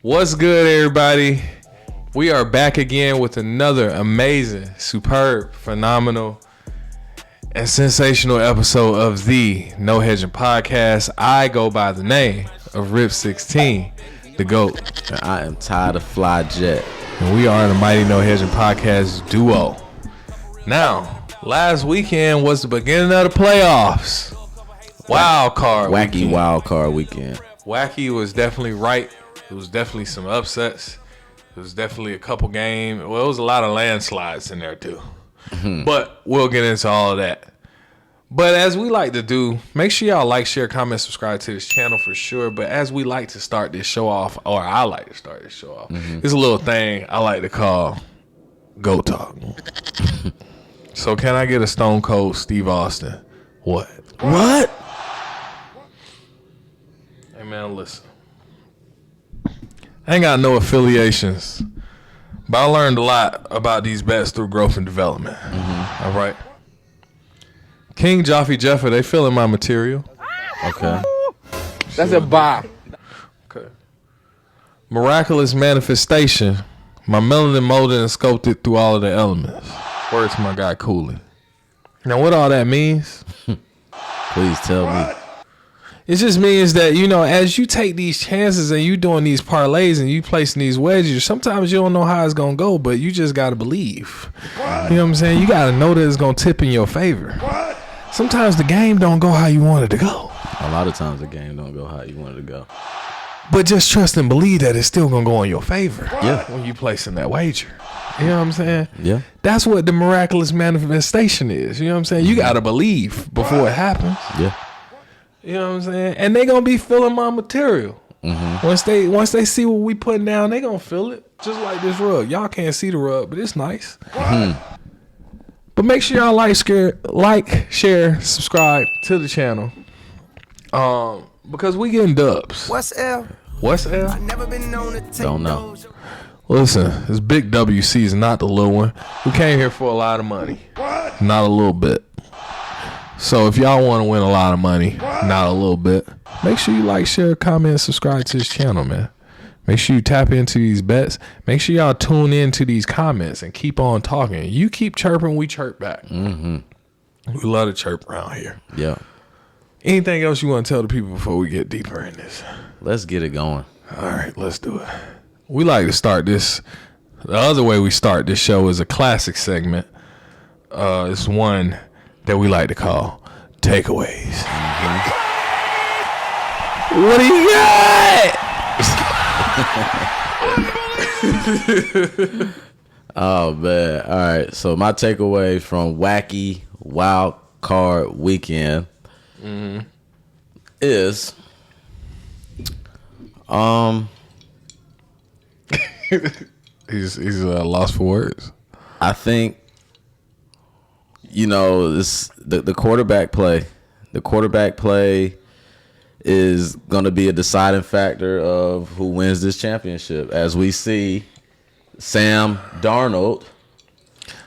What's good, everybody? We are back again with another amazing, superb, phenomenal, and sensational episode of the No Hedging Podcast. I go by the name of Rip16, the GOAT. And I am tired of Fly Jet. And we are the Mighty No Hedging Podcast duo. Now, last weekend was the beginning of the playoffs. Wild card Wacky weekend. wild card weekend. Wacky was definitely right. It was definitely some upsets. It was definitely a couple games. Well, it was a lot of landslides in there too. But we'll get into all of that. But as we like to do, make sure y'all like, share, comment, subscribe to this channel for sure. But as we like to start this show off, or I like to start this show off, it's a little thing I like to call GOATtalk. So can I get a Stone Cold Steve Austin? What? What? Hey man, listen. I ain't got no affiliations, but I learned a lot about these bets through growth and development. All right. King Joffy Jeffer, they feeling my material. Okay. That's a buy. Okay. Miraculous manifestation. My melanin molded and sculpted through all of the elements. Word to my guy Cooley. Now, what all that means? Please tell me. It just means that, you know, as you take these chances and you doing these parlays and you placing these wedges, sometimes you don't know how it's going to go, but you just got to believe. What? You know what I'm saying? You got to know that it's going to tip in your favor. What? Sometimes the game don't go how you want it to go. A lot of times the game don't go how you want it to go. But just trust and believe that it's still going to go in your favor. Yeah. When you placing that wager. You know what I'm saying? Yeah. That's what the miraculous manifestation is. You know what I'm saying? You got to believe before it happens. Yeah. You know what I'm saying? And they gonna be feeling my material. Once they see what we putting down, they gonna feel it. Just like this rug. Y'all can't see the rug, but it's nice. But make sure y'all like, share, subscribe to the channel. Because we getting dubs. What's L? What's L? I never been known to take Don't know. those. Listen, this big W season, not the little one. We came here for a lot of money. Not a little bit. So if y'all want to win a lot of money, not a little bit, make sure you like, share, comment, and subscribe to this channel, man. Make sure you tap into these bets. Make sure y'all tune into these comments and keep on talking. You keep chirping, we chirp back. We love to chirp around here. Yeah. Anything else you want to tell the people before we get deeper in this? Let's get it going. All right, let's do it. We like to start this. The other way we start this show is a classic segment. It's one that we like to call takeaways. What do you got? Oh, man. All right. So my takeaway from Wacky Wild Card Weekend is he's lost for words. I think, you know, this the quarterback play. The quarterback play is going to be a deciding factor of who wins this championship. As we see, Sam Darnold,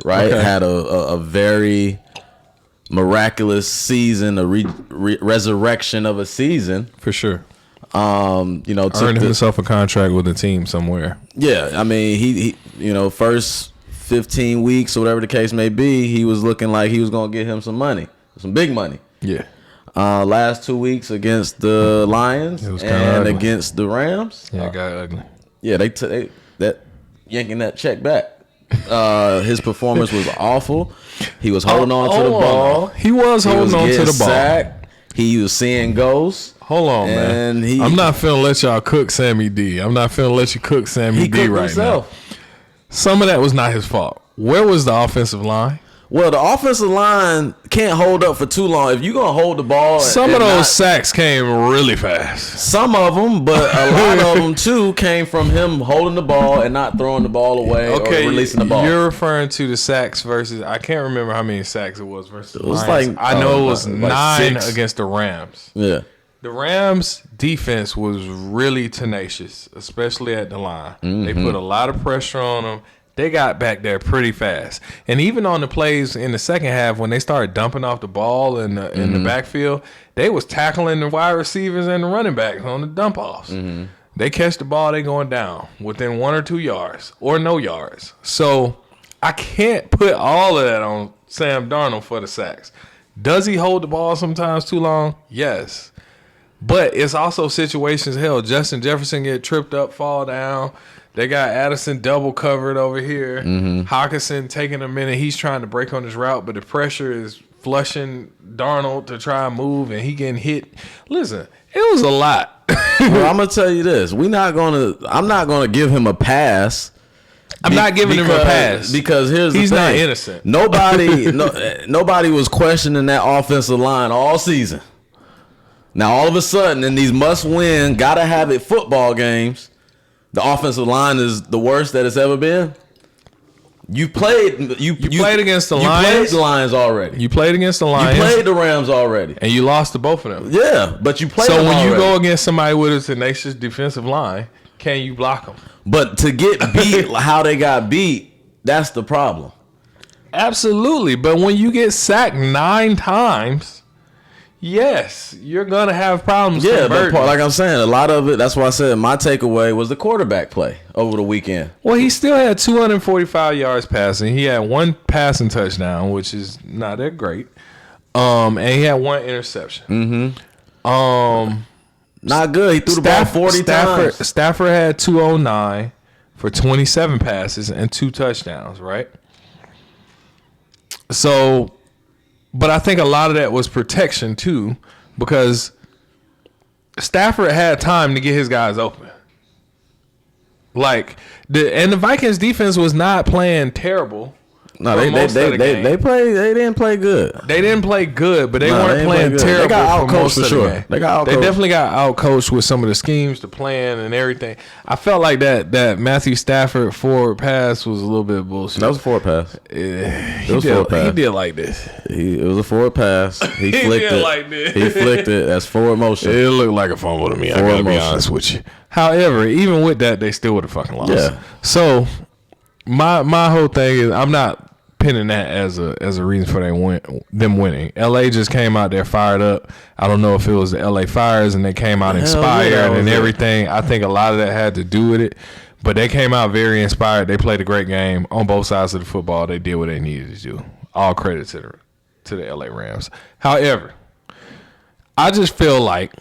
right, had a very miraculous season, a resurrection of a season For sure. You know, took Earned himself a contract with a team somewhere. Yeah, I mean, he you know, first 15 weeks or whatever the case may be, he was looking like he was going to get him some money, some big money. Yeah. Last 2 weeks against the Lions It was and kinda ugly. against the Rams. Yeah, it got ugly. Yeah, they yanking that check back. His performance was awful. He was holding on to the ball. He was holding on to the ball. Sacked. He was seeing ghosts. Hold on, And man. I'm not finna let y'all cook Sammy D. I'm not finna let you cook Sammy He D cooked right himself. now. Some of that was not his fault. Where was the offensive line? Well, the offensive line can't hold up for too long. If you're going to hold the ball. Some of those sacks came really fast. Some of them, but a lot of them, too, came from him holding the ball and not throwing the ball away or releasing the ball. You're referring to the sacks versus, I can't remember how many sacks it was versus the was Lions. like, I know it was like 9 6. against the Rams. Yeah. The Rams defense was really tenacious, especially at the line. They put a lot of pressure on them. They got back there pretty fast. And even on the plays in the second half, when they started dumping off the ball in the backfield, they was tackling the wide receivers and the running backs on the dump offs. They catch the ball, they going down within 1 or 2 yards or no yards. So I can't put all of that on Sam Darnold for the sacks. Does he hold the ball sometimes too long? Yes. But it's also situations, hell, Justin Jefferson get tripped up, fall down. They got Addison double covered over here. Hawkinson taking a minute. He's trying to break on his route, but the pressure is flushing Darnold to try and move, and he getting hit. Listen, it was a lot. Well, I'm gonna tell you this: I'm not gonna give him a pass. I'm not giving him a pass because he's not innocent. Nobody was questioning that offensive line all season. Now all of a sudden, in these must-win, gotta have it football games, the offensive line is the worst that it's ever been. You played against the Lions. You played the Lions already. You played against the Lions. You played the Rams already, and you lost to both of them. Yeah, but you played. So them when already. you go against somebody with a tenacious defensive line, can you block them? But to get beat how they got beat, that's the problem. Absolutely, but when you get sacked 9 times, yes, you're gonna have problems. Yeah, but converting. like I'm saying, a lot of it. That's why I said my takeaway was the quarterback play over the weekend. Well, he still had 245 yards passing. He had 1 passing touchdown, which is not that great. And he had 1 interception. Not good. He threw the ball 40 times. Stafford had 209 for 27 passes and 2 touchdowns, right? So, but I think a lot of that was protection too, because Stafford had time to get his guys open. Like the Vikings defense was not playing terrible. No, they didn't play good. They didn't play good, but they weren't playing terrible. They got outcoached for sure. They definitely got outcoached with some of the schemes, the plan, and everything. I felt like that Matthew Stafford forward pass was a little bit bullshit. That was a forward pass. He did like this. It was a forward pass. He flicked did it. like this. He flicked it. That's forward motion. It looked like a fumble to me. I gotta be honest with you. However, even with that, they still would have fucking lost. Yeah. So my whole thing is I'm not pinning that as a reason for them winning. LA just came out there fired up. I don't know if it was the LA Fires and they came out inspired and everything. I think a lot of that had to do with it. But they came out very inspired. They played a great game on both sides of the football. They did what they needed to do. All credit to the LA Rams. However, I just feel like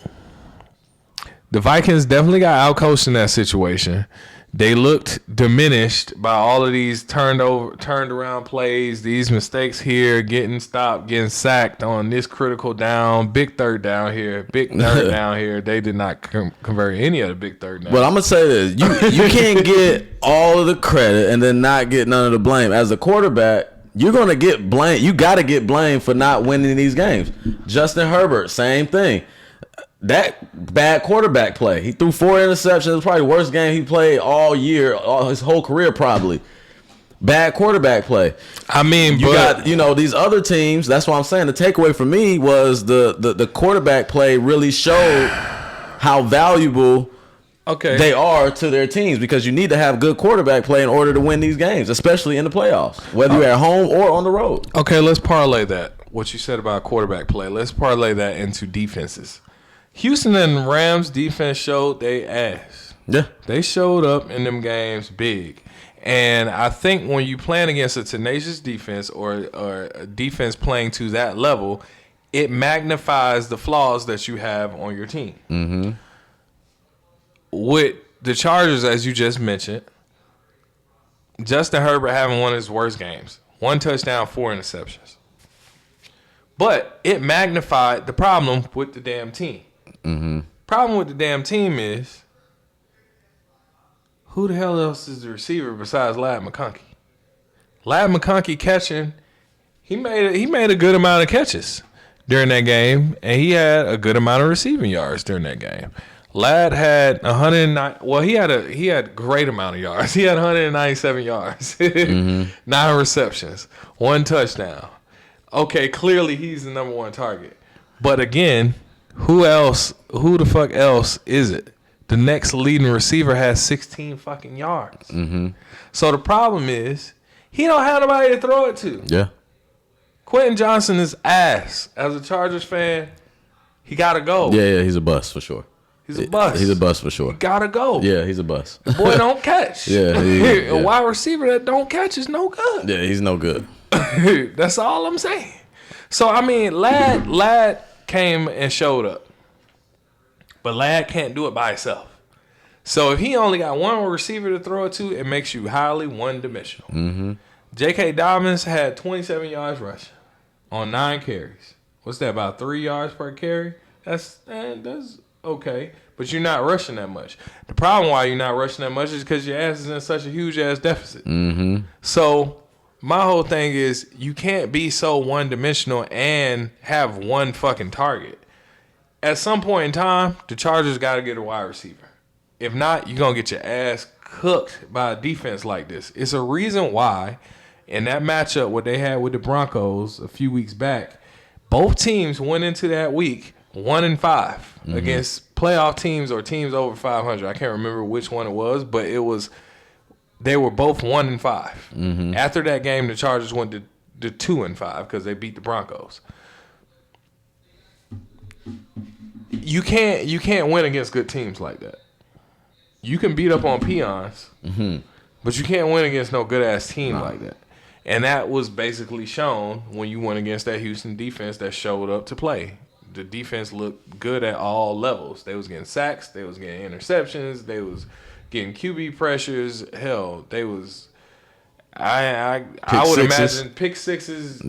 the Vikings definitely got outcoached in that situation. They looked diminished by all of these turned around plays, these mistakes here, getting stopped, getting sacked on this critical down, big third down here, big third down here. They did not convert any of the big third down. But I'm gonna say this: you can't get all of the credit and then not get none of the blame. As a quarterback, you're gonna get blamed. You got to get blamed for not winning these games. Justin Herbert, same thing. That bad quarterback play. He threw 4 interceptions. It was probably the worst game he played all year, his whole career probably. Bad quarterback play. I mean, you got these other teams. That's what I'm saying. The takeaway for me was the quarterback play really showed how valuable they are to their teams, because you need to have good quarterback play in order to win these games, especially in the playoffs, whether you're at home or on the road. Okay, let's parlay that. What you said about quarterback play. Let's parlay that into defenses. Houston and Rams defense showed they ass. Yeah. They showed up in them games big. And I think when you playing against a tenacious defense or a defense playing to that level, it magnifies the flaws that you have on your team. Mm-hmm. With the Chargers, as you just mentioned, Justin Herbert having one of his worst games. 1 touchdown, 4 interceptions. But it magnified the problem with the damn team. Mm-hmm. Problem with the damn team is, who the hell else is the receiver besides Ladd McConkey? Ladd McConkey catching, he made a good amount of catches during that game, and he had a good amount of receiving yards during that game. Ladd had 109. Well, he had a great amount of yards. He had 197 yards, 9 receptions, 1 touchdown. Okay, clearly he's the number 1 target. But again, who the fuck else is it? The next leading receiver has 16 fucking yards. Mm-hmm. So the problem is, he don't have nobody to throw it to. Yeah. Quentin Johnson is ass. As a Chargers fan, he got to go. Yeah, he's a bust for sure. He's a bust. He's a bust for sure. He gotta go. Yeah, he's a bust. Boy, don't catch. Yeah. A wide receiver that don't catch is no good. Yeah, he's no good. That's all I'm saying. So, I mean, Lad came and showed up. But Lad can't do it by himself. So, if he only got one receiver to throw it to, it makes you highly one-dimensional. Mm-hmm. J.K. Dobbins had 27 yards rushing on 9 carries. What's that, about 3 yards per carry? That's okay. But you're not rushing that much. The problem why you're not rushing that much is because your ass is in such a huge-ass deficit. Mm-hmm. So, my whole thing is you can't be so one-dimensional and have one fucking target. At some point in time, the Chargers got to get a wide receiver. If not, you're going to get your ass cooked by a defense like this. It's a reason why in that matchup what they had with the Broncos a few weeks back, both teams went into that week 1-5 against playoff teams or teams over 500. I can't remember which one it was, but they were both 1-5. Mm-hmm. After that game, the Chargers went to 2-5 because they beat the Broncos. You can't win against good teams like that. You can beat up on peons, but you can't win against no good ass team like that. And that was basically shown when you went against that Houston defense that showed up to play. The defense looked good at all levels. They was getting sacks, they was getting interceptions, they was getting QB pressures. Hell, they was I would imagine pick sixes,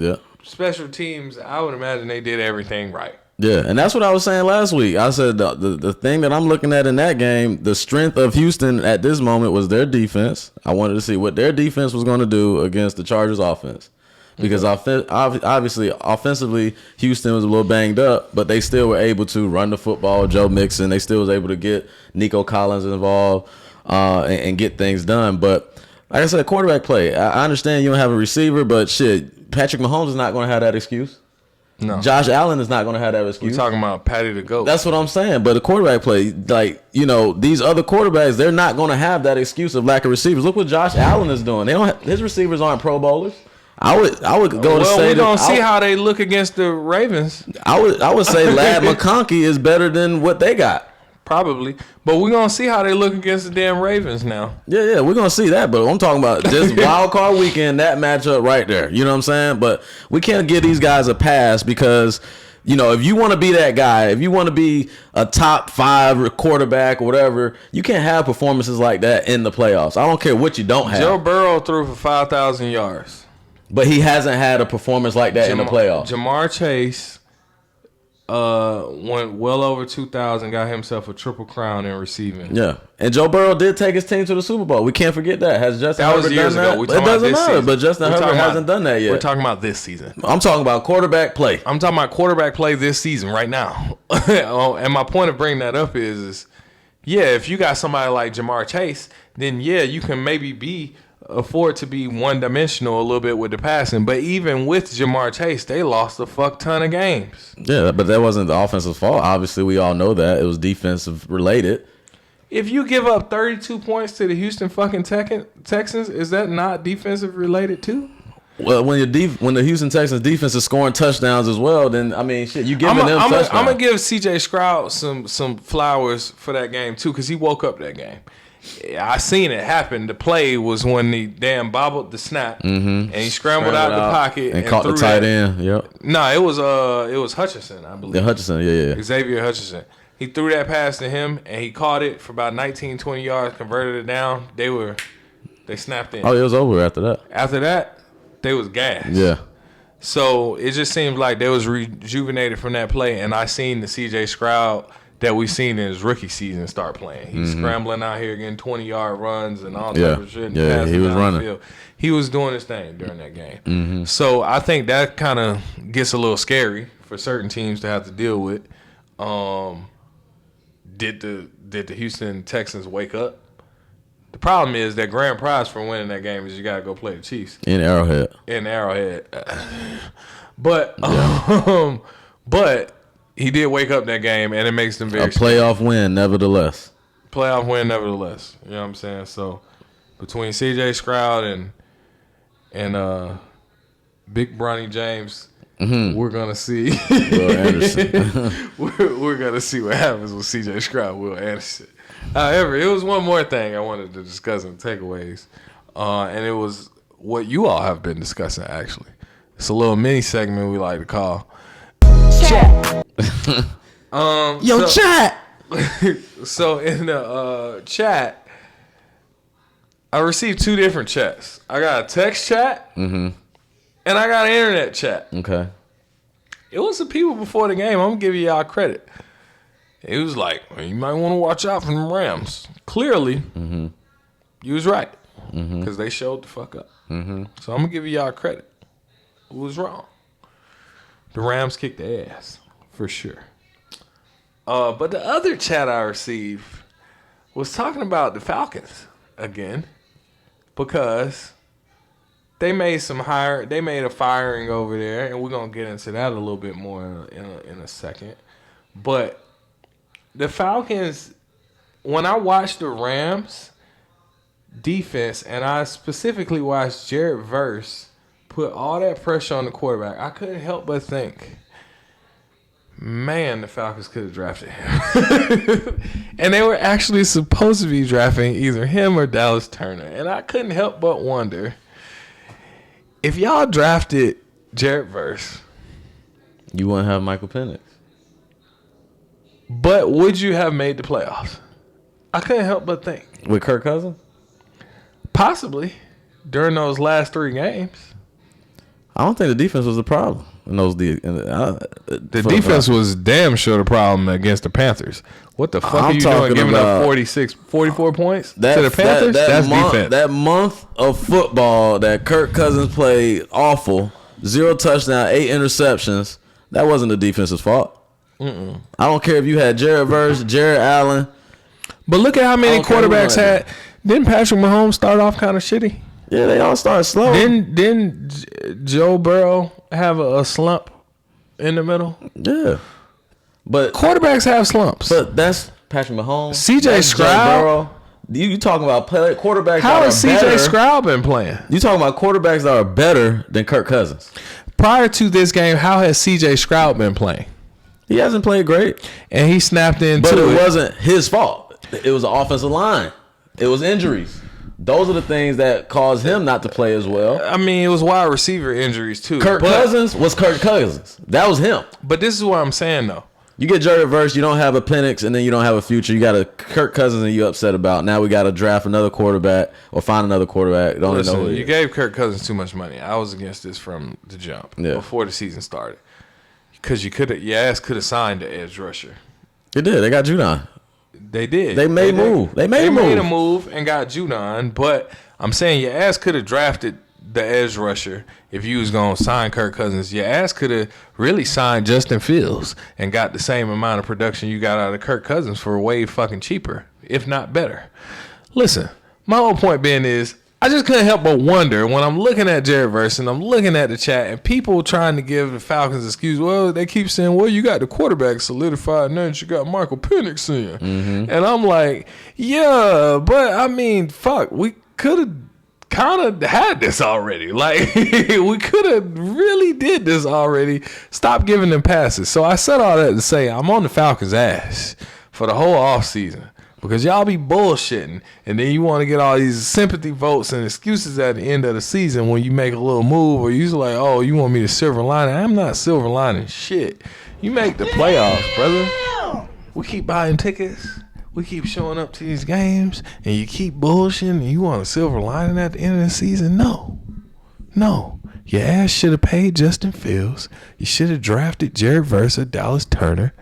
special teams. I would imagine they did everything right. Yeah, and that's what I was saying last week. I said the thing that I'm looking at in that game, the strength of Houston at this moment was their defense. I wanted to see what their defense was going to do against the Chargers offense. Because obviously, offensively, Houston was a little banged up, but they still were able to run the football with Joe Mixon. They still was able to get Nico Collins involved and get things done. But like I said, quarterback play. I understand you don't have a receiver, but shit, Patrick Mahomes is not going to have that excuse. No. Josh Allen is not going to have that excuse. We're talking about Patty the GOAT. That's what I'm saying. But the quarterback play, like, you know, these other quarterbacks, they're not going to have that excuse of lack of receivers. Look what Josh Allen is doing. They don't have, his receivers aren't Pro Bowlers. I would go to say we're gonna see how they look against the Ravens. I would say Lad McConkey is better than what they got. Probably. But we're going to see how they look against the damn Ravens now. Yeah, we're going to see that. But I'm talking about just wild card weekend, that matchup right there. You know what I'm saying? But we can't give these guys a pass because, you know, if you want to be that guy, if you want to be a top 5 quarterback or whatever, you can't have performances like that in the playoffs. I don't care what you don't have. Joe Burrow threw for 5,000 yards. But he hasn't had a performance like that in the playoffs. Jamar Chase went well over 2,000, got himself a triple crown in receiving. Yeah, and Joe Burrow did take his team to the Super Bowl. We can't forget that. Has Justin Herbert done years that? ago. It doesn't matter, but Justin Herbert hasn't done that yet. We're talking about this season. I'm talking about quarterback play. I'm talking about quarterback play this season right now. And my point of bringing that up is, yeah, if you got somebody like Jamar Chase, then yeah, you can maybe afford to be one-dimensional a little bit with the passing. But even with Jamar Chase, they lost a fuck ton of games. Yeah, but that wasn't the offensive fault. Obviously, we all know that. It was defensive related. If you give up 32 points to the Houston fucking Texans, is that not defensive related too? Well, when the Houston Texans defense is scoring touchdowns as well, then, I mean, shit, you giving them touchdowns. I'm going to give C.J. Stroud some flowers for that game too, because he woke up that game. I seen it happen. The play was when he damn bobbled the snap and he scrambled out the pocket and caught the tight end. Yep. No, it was Hutchinson, I believe. Yeah, Hutchinson, yeah. Xavier Hutchinson. He threw that pass to him and he caught it for about 19, 20 yards, converted it down. They snapped in. Oh, it was over after that. After that, they was gassed. Yeah. So it just seems like they was rejuvenated from that play, and I seen the C.J. Stroud that we seen in his rookie season start playing. He's scrambling out here getting 20-yard runs and all type of shit. Yeah, he was running. Field. He was doing his thing during that game. So I think that kind of gets a little scary for certain teams to have to deal with. Did the Houston Texans wake up? The problem is that grand prize for winning that game is you got to go play the Chiefs. In Arrowhead. But he did wake up that game, and it makes them very playoff win, nevertheless. Playoff win, nevertheless. You know what I'm saying? So between C.J. Stroud and Big Bronny James, we're gonna see. Will Anderson. we're gonna see what happens with C.J. Stroud, Will Anderson. However, it was one more thing I wanted to discuss in takeaways, and it was what you all have been discussing. Actually, it's a little mini segment we like to call chat. Chat. So in the chat, I received 2 different chats. I got a text chat, and I got an internet chat. Okay. It was some people before the game. I'm gonna give y'all credit. It was like, well, you might want to watch out for them Rams. Clearly, you was right because they showed the fuck up. So I'm gonna give y'all credit. Who was wrong? The Rams kicked the ass for sure. But the other chat I received was talking about the Falcons again because they made a firing over there, and we're gonna get into that a little bit more in a second. But the Falcons, when I watched the Rams defense, and I specifically watched Jared Verse put all that pressure on the quarterback, I couldn't help but think, man, the Falcons could have drafted him. And they were actually supposed to be drafting either him or Dallas Turner. And I couldn't help but wonder, if y'all drafted Jared Verse, You wouldn't have Michael Penix. but would you have made the playoffs? I couldn't help but think. With Kirk Cousins? Possibly. During those last 3 games. I don't think the defense was the problem. In those The defense was damn sure the problem against the Panthers. What the fuck are you doing giving up 44 points to the Panthers? That's defense. That month of football that Kirk Cousins played awful, 0 touchdown, 8 interceptions, that wasn't the defense's fault. I don't care if you had Jared Verse, Jared Allen. But look at how many quarterbacks had. Didn't Patrick Mahomes start off kind of shitty? Yeah, they all started slow. Didn't Joe Burrow have a slump in the middle? Yeah. But quarterbacks have slumps. But that's Patrick Mahomes. C.J. Stroud. You talking about quarterbacks? How has C.J. Stroud been playing? You talking about quarterbacks that are better than Kirk Cousins? Prior to this game, how has C.J. Stroud been playing? He hasn't played great, and he snapped into it. But it wasn't his fault. It was the offensive line. It was injuries. Those are the things that caused him not to play as well. I mean, it was wide receiver injuries too. Kirk Cousins was Kirk Cousins. That was him. But this is what I'm saying though. You get Jared Verse, you don't have a Penix, and then you don't have a future. You got a Kirk Cousins, and you upset about. Now we got to draft another quarterback or find another quarterback. Listen, you gave Kirk Cousins too much money. I was against this from the jump before the season started, because your ass could have signed the edge rusher. They did. They got Judon. They did. They made a move and got Judon, but I'm saying your ass could have drafted the edge rusher if you was going to sign Kirk Cousins. Your ass could have really signed Justin Fields and got the same amount of production you got out of Kirk Cousins for way fucking cheaper, if not better. Listen, my whole point being is, I just couldn't help but wonder when I'm looking at Jared Verse and I'm looking at the chat and people trying to give the Falcons excuse. Well, they keep saying, well, you got the quarterback solidified and then you got Michael Penix in. And I'm like, yeah, but I mean, fuck, we could have kind of had this already. Like, we could have really did this already. Stop giving them passes. So I said all that to say I'm on the Falcons' ass for the whole offseason. Because y'all be bullshitting, and then you want to get all these sympathy votes and excuses at the end of the season when you make a little move, or you're like, oh, you want me to silver lining? I'm not silver lining shit. You make the playoffs, brother. We keep buying tickets. We keep showing up to these games, and you keep bullshitting, and you want a silver lining at the end of the season? No. Your ass should have paid Justin Fields. You should have drafted Jared Verse or Dallas Turner.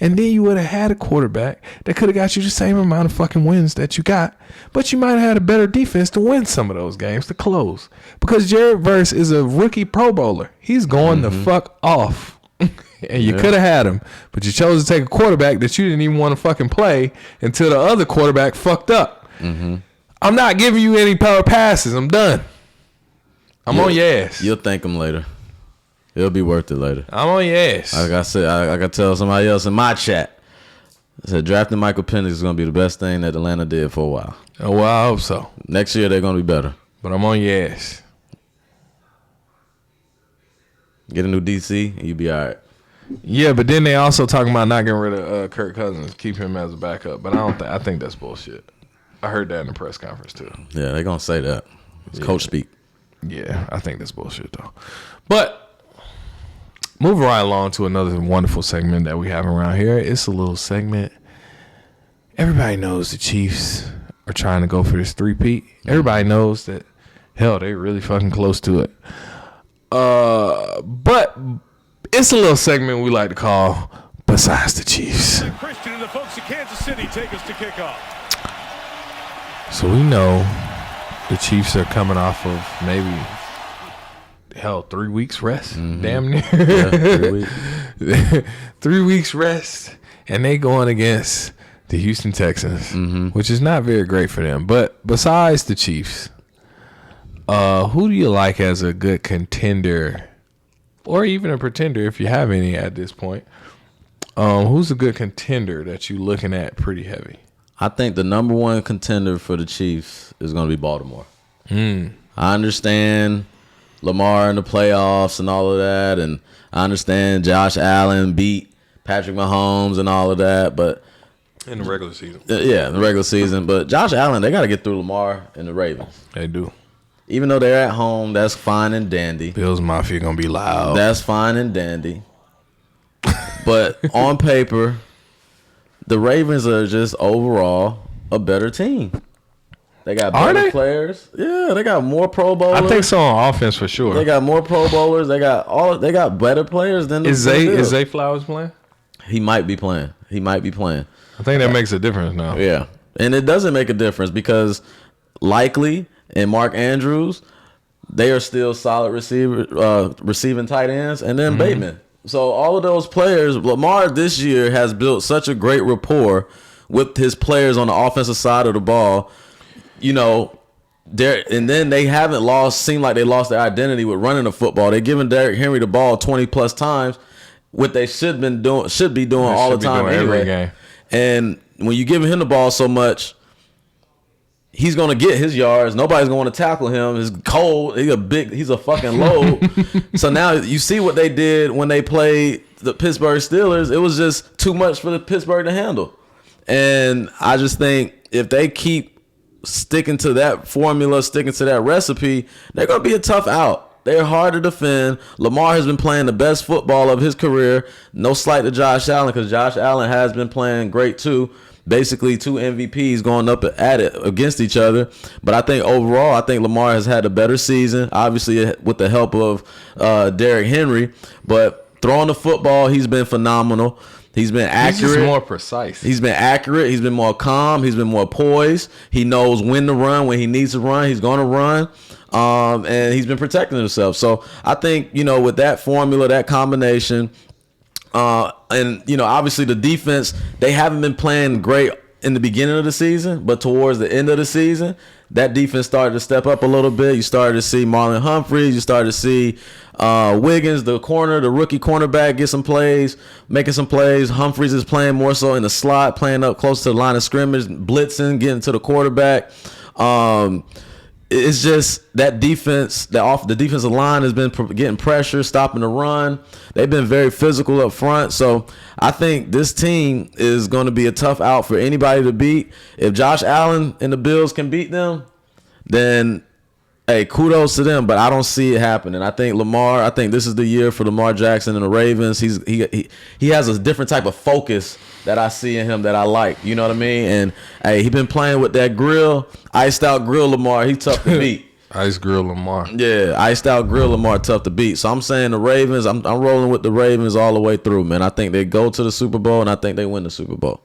And then you would have had a quarterback that could have got you the same amount of fucking wins that you got. But you might have had a better defense to win some of those games to close. Because Jared Verse is a rookie Pro Bowler. He's going the fuck off. And you could have had him. But you chose to take a quarterback that you didn't even want to fucking play until the other quarterback fucked up. I'm not giving you any power passes. I'm done. I'm on your ass. You'll thank him later. It'll be worth it later. I'm on your ass. Like I said, I got to tell somebody else in my chat. I said drafting Michael Penix is going to be the best thing that Atlanta did for a while. Oh, well, I hope so. Next year, they're going to be better. But I'm on your ass. Get a new DC, and you be all right. Yeah, but then they also talking about not getting rid of Kirk Cousins, keep him as a backup. But I think that's bullshit. I heard that in the press conference too. Yeah, they're gonna say that. It's coach speak. Yeah, I think that's bullshit though. But moving right along to another wonderful segment that we have around here. It's a little segment. Everybody knows the Chiefs are trying to go for this three-peat. Everybody knows that, hell, they're really fucking close to it. But it's a little segment we like to call Besides the Chiefs. Christian and the folks of Kansas City take us to kickoff. So we know the Chiefs are coming off of maybe, 3 weeks rest. Mm-hmm. Damn near. Yeah, 3 weeks. 3 weeks rest. And they going against the Houston Texans, which is not very great for them. But besides the Chiefs, who do you like as a good contender or even a pretender if you have any at this point? Who's a good contender that you looking at pretty heavy? I think the number one contender for the Chiefs is going to be Baltimore. I understand Lamar in the playoffs and all of that, and I understand Josh Allen beat Patrick Mahomes and all of that, but in the regular season. Yeah, in the regular season. But Josh Allen, they got to get through Lamar and the Ravens. They do. Even though they're at home, that's fine and dandy. Bills Mafia going to be loud. That's fine and dandy. But on paper, the Ravens are just overall a better team. They got better players. Yeah, they got more Pro Bowlers. I think so on offense for sure. They got more Pro Bowlers. They got better players than the Is Zay Flowers playing? He might be playing. I think that makes a difference now. Yeah. And it doesn't make a difference because Likely and Mark Andrews, they are still solid receiving tight ends, and then Bateman. So all of those players, Lamar this year has built such a great rapport with his players on the offensive side of the ball. You know, and then they haven't seemed like they lost their identity with running the football. They're giving Derrick Henry the ball 20 plus times, what they should be doing all the time anyway. Every game. And when you give him the ball so much, he's gonna get his yards. Nobody's gonna want to tackle him. He's cold. He's a fucking load. So now you see what they did when they played the Pittsburgh Steelers. It was just too much for the Pittsburgh to handle. And I just think if they keep sticking to that formula, sticking to that recipe, they're gonna be a tough out. They're hard to defend. Lamar has been playing the best football of his career. No slight to Josh Allen because Josh Allen has been playing great too. Basically, 2 MVPs going up at it against each other. But I think overall, I think Lamar has had a better season, obviously with the help of Derrick Henry. But throwing the football, he's been phenomenal. He's been accurate. He's just more precise. He's been accurate. He's been more calm. He's been more poised. He knows when to run, when he needs to run. He's going to run. And he's been protecting himself. So I think, with that formula, that combination, and obviously the defense, they haven't been playing great in the beginning of the season, but towards the end of the season, that defense started to step up a little bit. You started to see Marlon Humphreys. You started to see Wiggins, the rookie cornerback, get some plays, making some plays. Humphreys is playing more so in the slot, playing up close to the line of scrimmage, blitzing, getting to the quarterback. It's just that defense, the defensive line has been getting pressure, stopping the run. They've been very physical up front. So I think this team is going to be a tough out for anybody to beat. If Josh Allen and the Bills can beat them, then, hey, kudos to them. But I don't see it happening. I think this is the year for Lamar Jackson and the Ravens. He has a different type of focus that I see in him that I like. You know what I mean? And, hey, he been playing with that grill, iced out grill Lamar. He tough to beat. Ice grill Lamar. Yeah, iced out grill Lamar, tough to beat. So I'm saying the Ravens, I'm rolling with the Ravens all the way through, man. I think they go to the Super Bowl, and I think they win the Super Bowl.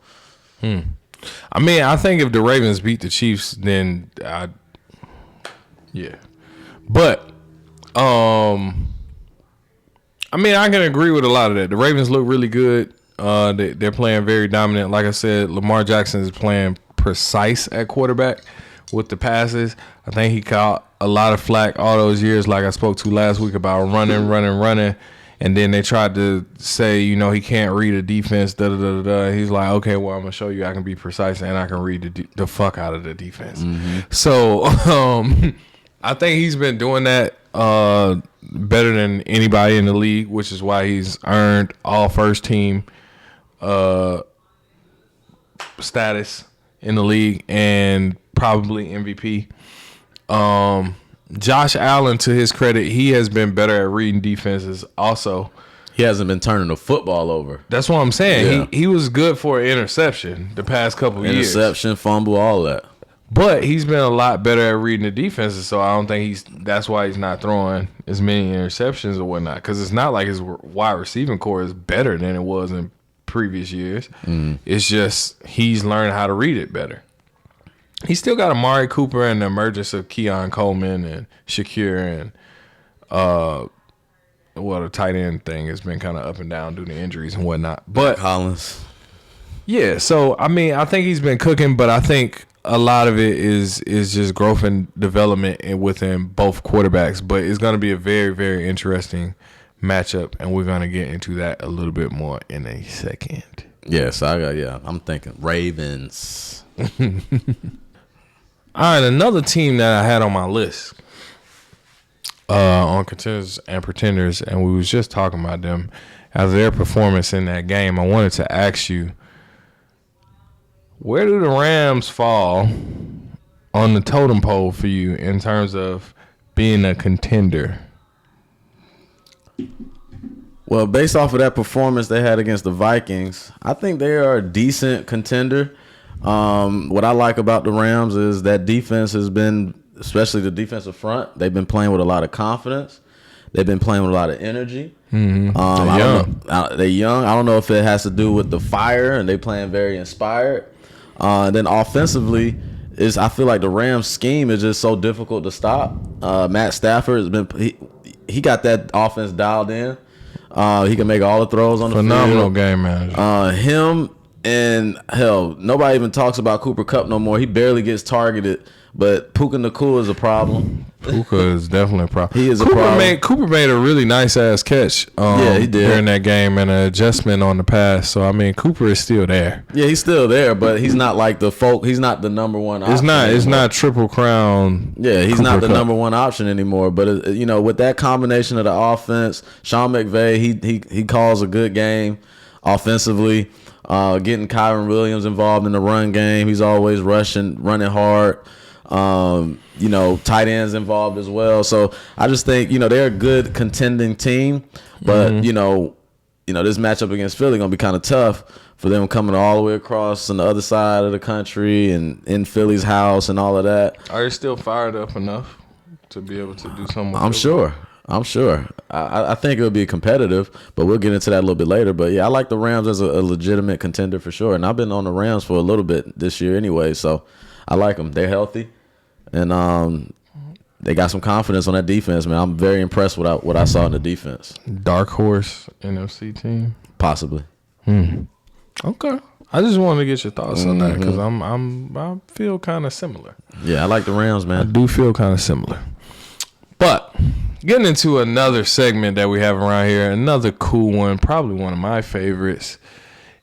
I mean, I think if the Ravens beat the Chiefs, then yeah. But I mean, I can agree with a lot of that. The Ravens look really good. They're playing very dominant. Like I said, Lamar Jackson is playing precise at quarterback with the passes. I think he caught a lot of flack all those years, like I spoke to last week, about running. And then they tried to say, he can't read a defense, da-da-da-da-da. He's like, okay, well, I'm going to show you I can be precise and I can read the fuck out of the defense. So I think he's been doing that better than anybody in the league, which is why he's earned all first team status in the league and probably MVP. Josh Allen, to his credit, he has been better at reading defenses also. He hasn't been turning the football over. That's what I'm saying. Yeah. He was good for an interception the past couple of years. Interception, fumble, all that. But he's been a lot better at reading the defenses, so I don't think that's why he's not throwing as many interceptions or whatnot. Because it's not like his wide receiving core is better than it was in previous years. It's just he's learned how to read it better. He's still got Amari Cooper and the emergence of Keon Coleman and Shakir and the tight end thing has been kind of up and down due to injuries and whatnot. But Collins. Yeah, so I mean, I think he's been cooking, but I think a lot of it is just growth and development within both quarterbacks. But it's going to be a very, very interesting matchup, and we're going to get into that a little bit more in a second. Yes, I'm thinking Ravens. All right, another team that I had on my list on Contenders and Pretenders, and we was just talking about them as their performance in that game. I wanted to ask you, where do the Rams fall on the totem pole for you in terms of being a contender? Well, based off of that performance they had against the Vikings, I think they are a decent contender. What I like about the Rams is that defense has been, especially the defensive front, they've been playing with a lot of confidence. They've been playing with a lot of energy. They're young. I don't know if it has to do with the fire and they playing very inspired. Then offensively, I feel like the Rams scheme is just so difficult to stop. Matt Stafford has been he got that offense dialed in. He can make all the throws on the field. Phenomenal game manager. Him and hell, nobody even talks about Cooper Kupp no more. He barely gets targeted, but Puka Nacua is a problem. Puka is definitely a problem. He is a problem. Cooper made a really nice ass catch. Yeah, he did during that game and an adjustment on the pass. So I mean, Cooper is still there. Yeah, he's still there, but he's not like the folk. He's not the number one option. It's not Triple Crown. Yeah, he's Cooper not the Kupp. number one option anymore. But with that combination of the offense, Sean McVay, he calls a good game offensively. Getting Kyron Williams involved in the run game. He's always running hard. Tight ends involved as well. So I just think, they're a good contending team. But, this matchup against Philly going to be kind of tough for them coming all the way across on the other side of the country and in Philly's house and all of that. Are you still fired up enough to be able to do something? I'm sure. I think it'll be competitive, but we'll get into that a little bit later. But yeah, I like the Rams as a legitimate contender for sure. And I've been on the Rams for a little bit this year anyway, so I like them. They're healthy, and they got some confidence on that defense, man. I'm very impressed with what I saw in the defense. Dark horse NFC team, possibly. Okay. I just wanted to get your thoughts on that because I feel kind of similar. Yeah, I like the Rams, man. I do feel kind of similar. But getting into another segment that we have around here, another cool one, probably one of my favorites.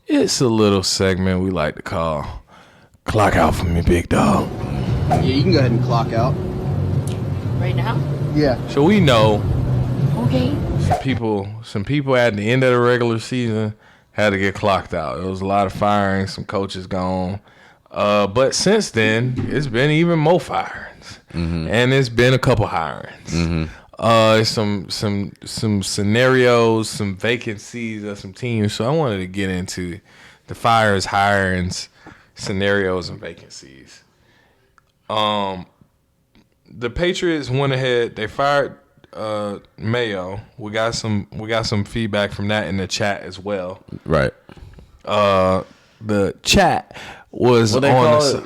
It's a little segment we like to call Clock Out For Me Big Dawg. Yeah, you can go ahead and clock out. Right now? Yeah. So we know Okay. some people at the end of the regular season had to get clocked out. There was a lot of firings, some coaches gone. But since then, it's been even more firings. And it's been a couple hirings. Some scenarios, some vacancies of some teams. So I wanted to get into the fires, hirings, scenarios, and vacancies. The Patriots went ahead. They fired Mayo. We got some feedback from that in the chat as well. Right. The chat was what they on call the it?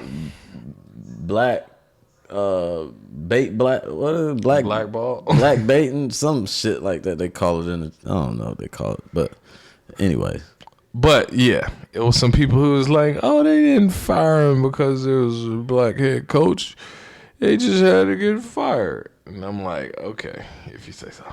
Black. blackball, black baiting, some shit like that. They call it I don't know what they call it, but anyway. But yeah, it was some people who was like, "Oh, they didn't fire him because there was a black head coach. They just had to get fired." And I'm like, "Okay, if you say so."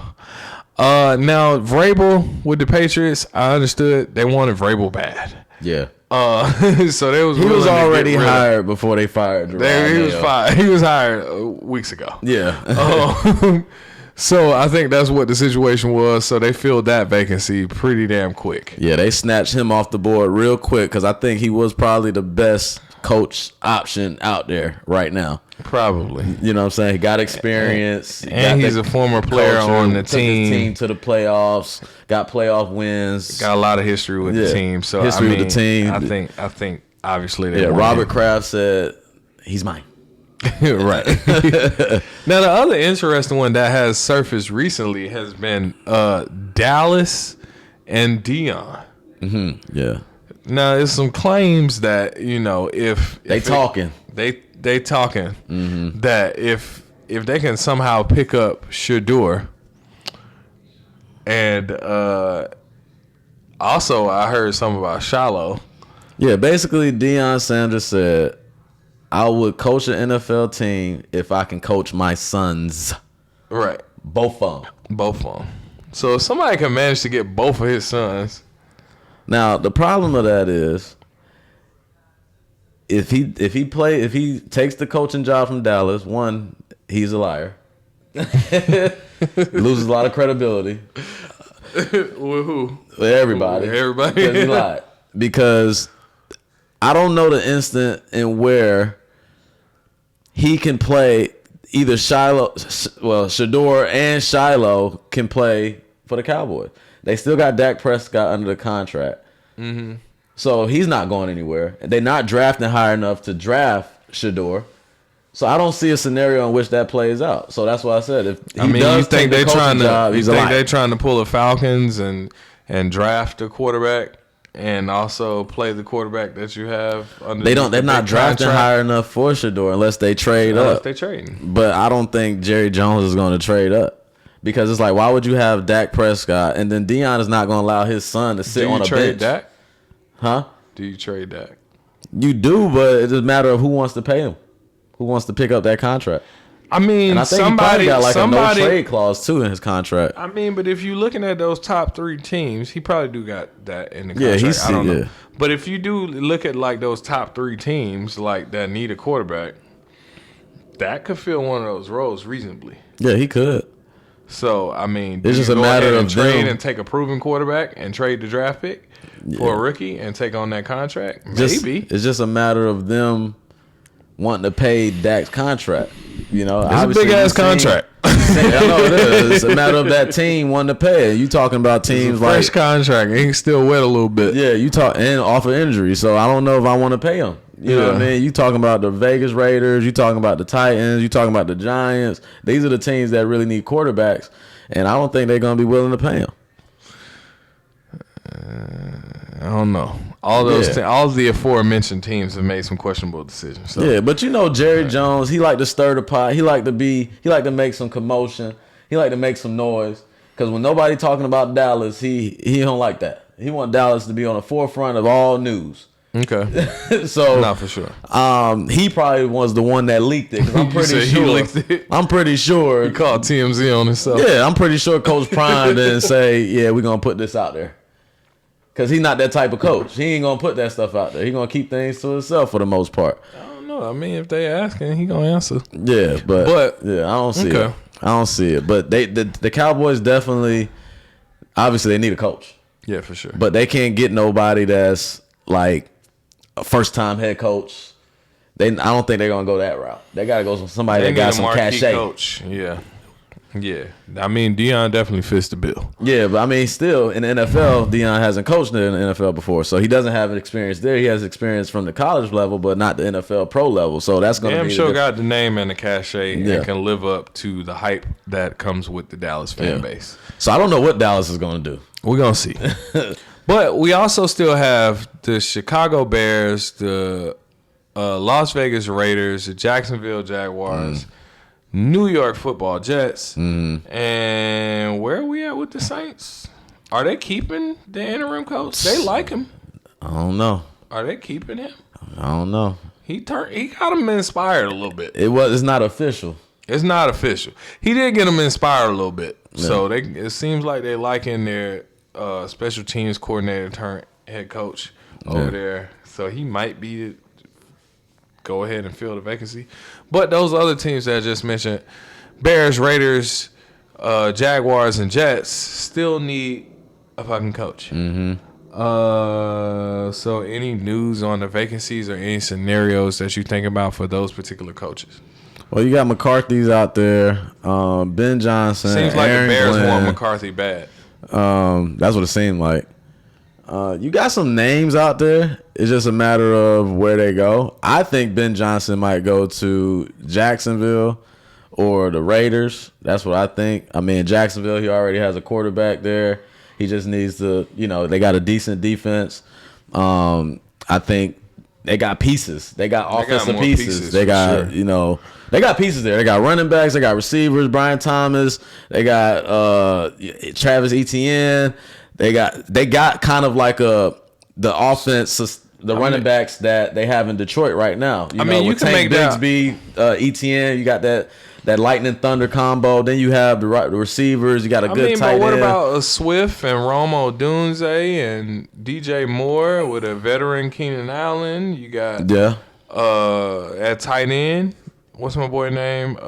Now Vrabel with the Patriots, I understood they wanted Vrabel bad. Yeah. So they was he was already hired before they fired. He was fired. He was hired weeks ago. Yeah. So I think that's what the situation was. So they filled that vacancy pretty damn quick. Yeah, they snatched him off the board real quick because I think he was probably the best coach option out there right now. Probably. You know what I'm saying? He got experience. And he's a former player on the took his team. team to the playoffs, got playoff wins. Got a lot of history with the team. So history with the team. I think obviously they Yeah, Robert Kraft said, he's mine. Right. Now the other interesting one that has surfaced recently has been Dallas and Dion. Mm-hmm. Yeah. Now there's some claims that if they talking mm-hmm. that if they can somehow pick up Shador, and also I heard something about Shiloh. Yeah, basically Deion Sanders said, I would coach an NFL team if I can coach my sons. Right. Both of them. So if somebody can manage to get both of his sons. Now, the problem of that is if he takes the coaching job from Dallas, one, he's a liar. Loses a lot of credibility. With who? With everybody. Everybody. Because he lied. Because I don't know the instant in where he can play either Shador and Shiloh can play for the Cowboys. They still got Dak Prescott under the contract. Mm-hmm. So he's not going anywhere. They're not drafting high enough to draft Shador. So I don't see a scenario in which that plays out. So that's why I said if he does take the coaching job, he's a liar. They're trying to pull the Falcons and draft a quarterback and also play the quarterback that you have under. They're not drafting high enough for Shador unless they trade up. Unless they trade. But I don't think Jerry Jones is going to trade up. Because it's like, why would you have Dak Prescott and then Dion is not going to allow his son to sit on a bench? Do you trade Dak? Huh? Do you trade Dak? You do, but it's a matter of who wants to pay him. Who wants to pick up that contract? I mean, and I think somebody he probably got like a no trade clause too in his contract. I mean, but if you're looking at those top three teams, he probably do got that in the contract. Yeah, I don't know. But if you do look at like those top three teams like that need a quarterback, that could fill one of those roles reasonably. Yeah, he could. So I mean, it's just a matter of trade and take a proven quarterback and trade the draft pick for a rookie and take on that contract. Maybe it's just a matter of them wanting to pay Dak's contract. You know, it's a big ass contract. I know it is. It's a matter of that team wanting to pay it. You talking about teams like fresh contract, he can still wet a little bit. Yeah, you talk and off of injury. So I don't know if I want to pay him. You know what I mean? You talking about the Vegas Raiders, you talking about the Titans, you talking about the Giants. These are the teams that really need quarterbacks, and I don't think they're going to be willing to pay him. I don't know. All those, all the aforementioned teams have made some questionable decisions. So. Yeah, but you know Jerry Jones, he like to stir the pot. He like to make some commotion. He like to make some noise. Because when nobody talking about Dallas, he don't like that. He want Dallas to be on the forefront of all news. Okay. So not for sure. He probably was the one that leaked it. Cause I'm pretty sure. He leaked it? I'm pretty sure. He called TMZ on himself. Yeah, I'm pretty sure Coach Prime didn't say, "Yeah, we're gonna put this out there." Cause he's not that type of coach. He ain't gonna put that stuff out there. He gonna keep things to himself for the most part. I don't know. I mean, if they asking, he gonna answer. Yeah, but yeah, I don't see it. I don't see it. But the Cowboys definitely, obviously, they need a coach. Yeah, for sure. But they can't get nobody that's like a first time head coach. I don't think they're gonna go that route. They gotta go with somebody that got some cachet. Coach. Yeah. Yeah, I mean, Dion definitely fits the bill. Yeah, but I mean, still in the NFL, Dion hasn't coached in the NFL before, so he doesn't have experience there. He has experience from the college level, but not the NFL pro level. So that's going to be. Sure got the name and the cachet and can live up to the hype that comes with the Dallas fan base. So I don't know what Dallas is going to do. We're gonna see. But we also still have the Chicago Bears, the Las Vegas Raiders, the Jacksonville Jaguars. New York Football Jets, and where are we at with the Saints? Are they keeping the interim coach? They like him. I don't know. Are they keeping him? I don't know. He got him inspired a little bit. It's not official. It's not official. He did get him inspired a little bit. Yeah. So it seems like they liking their special teams coordinator turned head coach over there. So he might be. Go ahead and fill the vacancy. But those other teams that I just mentioned, Bears, Raiders, Jaguars and Jets still need a fucking coach. Mm-hmm. So any news on the vacancies or any scenarios that you think about for those particular coaches? Well, you got McCarthy's out there. Ben Johnson. Seems like Aaron the Bears Glenn. want McCarthy bad. That's what it seemed like. You got some names out there. It's just a matter of where they go. I think Ben Johnson might go to Jacksonville or the Raiders. That's what I think. I mean, Jacksonville, he already has a quarterback there. He just needs to, they got a decent defense. I think they got pieces. They got offensive pieces. They got, they got pieces there. They got running backs. They got receivers, Brian Thomas. They got Travis Etienne. They got kind of like the offense, running backs that they have in Detroit right now. You can make Bigsby, Etienne. You got that lightning thunder combo. Then you have the receivers. You got a good tight but what end. about Swift and Romo Dunze and DJ Moore with a veteran Keenan Allen? You got at tight end. What's my boy name?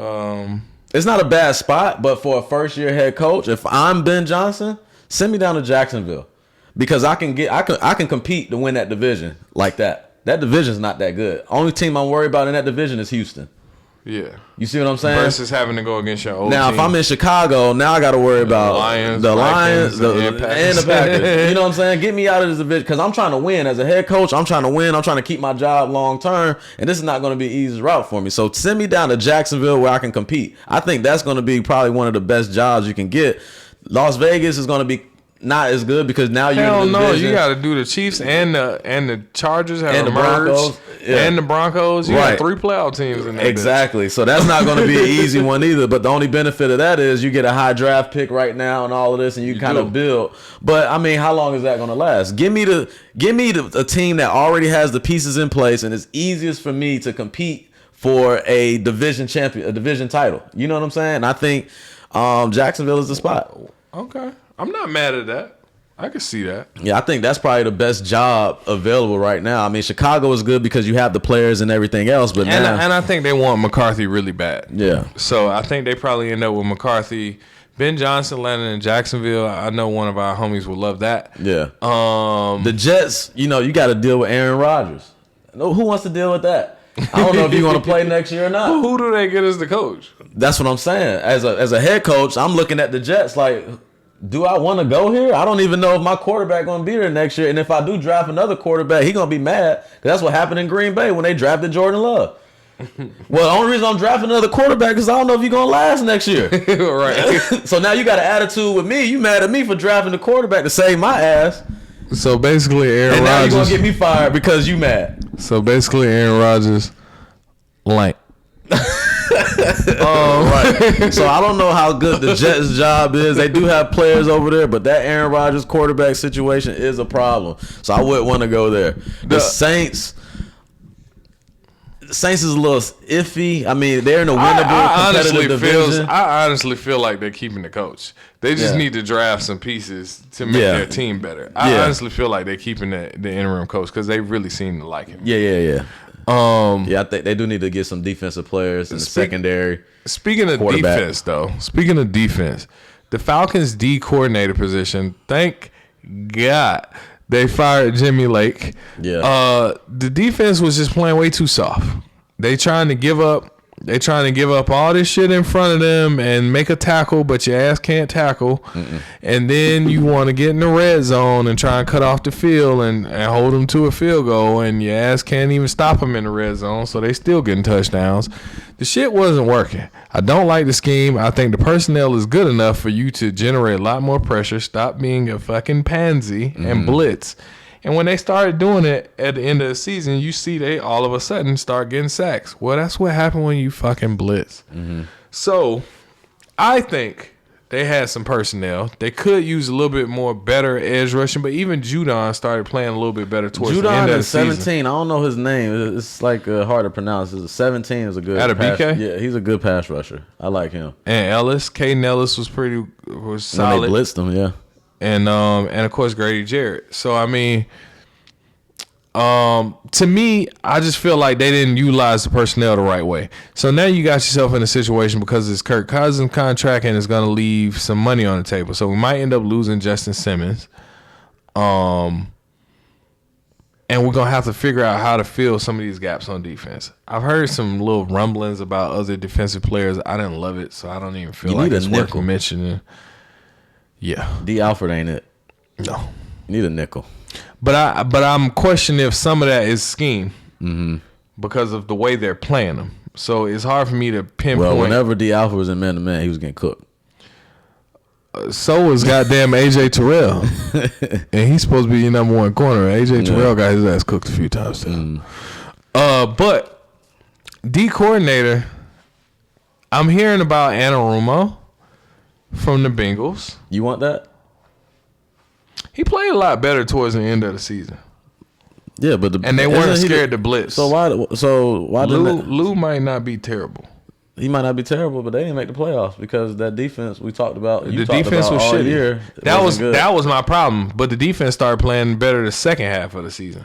It's not a bad spot, but for a first year head coach, if I'm Ben Johnson, send me down to Jacksonville because I can compete to win that division like that. That division's not that good. Only team I'm worried about in that division is Houston. Yeah. You see what I'm saying? Versus having to go against your old now, team. If I'm in Chicago, now I got to worry about the Lions, and the Packers. You know what I'm saying? Get me out of this division because I'm trying to win as a head coach. I'm trying to win. I'm trying to keep my job long term, and this is not going to be the easiest route for me. So send me down to Jacksonville where I can compete. I think that's going to be probably one of the best jobs you can get. Las Vegas is going to be not as good because now you're in the division. You got to do the Chiefs and the Chargers have and the emerged, Broncos and the Broncos. You got 3 playoff teams in there. Exactly. So that's not going to be an easy one either. But the only benefit of that is you get a high draft pick right now and all of this, and you kind of build. But I mean, how long is that going to last? Give me a team that already has the pieces in place, and it's easiest for me to compete for a division title. You know what I'm saying? I think Jacksonville is the spot. Okay. I'm not mad at that. I can see that. Yeah, I think that's probably the best job available right now. I mean, Chicago is good because you have the players and everything else, but and I think they want McCarthy really bad. Yeah. So I think they probably end up with McCarthy. Ben Johnson landing in Jacksonville. I know one of our homies would love that. Yeah. The Jets, you got to deal with Aaron Rodgers. Who wants to deal with that? I don't know if you want to play next year or not. Who do they get as the coach? That's what I'm saying. As a head coach, I'm looking at the Jets like, do I want to go here? I don't even know if my quarterback going to be there next year. And if I do draft another quarterback, he going to be mad. Because that's what happened in Green Bay when they drafted Jordan Love. Well, the only reason I'm drafting another quarterback is I don't know if you're going to last next year. Right. So now you got an attitude with me. You mad at me for drafting the quarterback to save my ass. So basically, Aaron Rodgers. And now you're going to get me fired because you mad. So basically, Aaron Rodgers, like. Right. So I don't know how good the Jets' job is. They do have players over there, but that Aaron Rodgers quarterback situation is a problem. So I wouldn't want to go there. The Saints is a little iffy. I mean, they're in a winnable competitive division. I honestly feel like they're keeping the coach. They just need to draft some pieces to make their team better. I honestly feel like they're keeping the interim coach because they really seem to like him. Yeah. I think they do need to get some defensive players in the secondary. Speaking of defense, the Falcons' D coordinator position, thank God they fired Jimmy Lake. Yeah. The defense was just playing way too soft. They trying to give up all this shit in front of them and make a tackle, but your ass can't tackle. And then you want to get in the red zone and try and cut off the field and hold them to a field goal, and your ass can't even stop them in the red zone, so they still getting touchdowns. The shit wasn't working. I don't like the scheme. I think the personnel is good enough for you to generate a lot more pressure, stop being a fucking pansy, and blitz. And when they started doing it at the end of the season, you see they all of a sudden start getting sacks. Well, that's what happened when you fucking blitz. So I think they had some personnel. They could use a little bit more better edge rushing, but even Judon started playing a little bit better towards the end of the season. 17. I don't know his name. It's like hard to pronounce. 17 is a good Out of BK? Yeah, he's a good pass rusher. I like him. And Caden Ellis was solid. When they blitzed him, yeah. And of course Grady Jarrett. So I mean, To me, I just feel like they didn't utilize the personnel the right way. So now you got yourself in a situation because it's Kirk Cousins contract and it's going to leave some money on the table. So we might end up losing Justin Simmons. And we're going to have to figure out how to fill some of these gaps on defense. I've heard some little rumblings about other defensive players. I didn't love it, so I don't even feel like it's worth mentioning. Yeah. D. Alford ain't it. No. You need a nickel. But I'm questioning if some of that is scheme because of the way they're playing them. So it's hard for me to pinpoint. Well, whenever D. Alford was in man-to-man, he was getting cooked. So was goddamn AJ Terrell, and he's supposed to be your number one corner. AJ Terrell got his ass cooked a few times too. But D coordinator, I'm hearing about Anarumo from the Bengals. You want that? He played a lot better towards the end of the season. Yeah, but and they weren't scared to blitz. So why didn't Lou might not be terrible. He might not be terrible, but they didn't make the playoffs because that defense we talked about. The defense was shitty. Year, that was my problem. But the defense started playing better the second half of the season.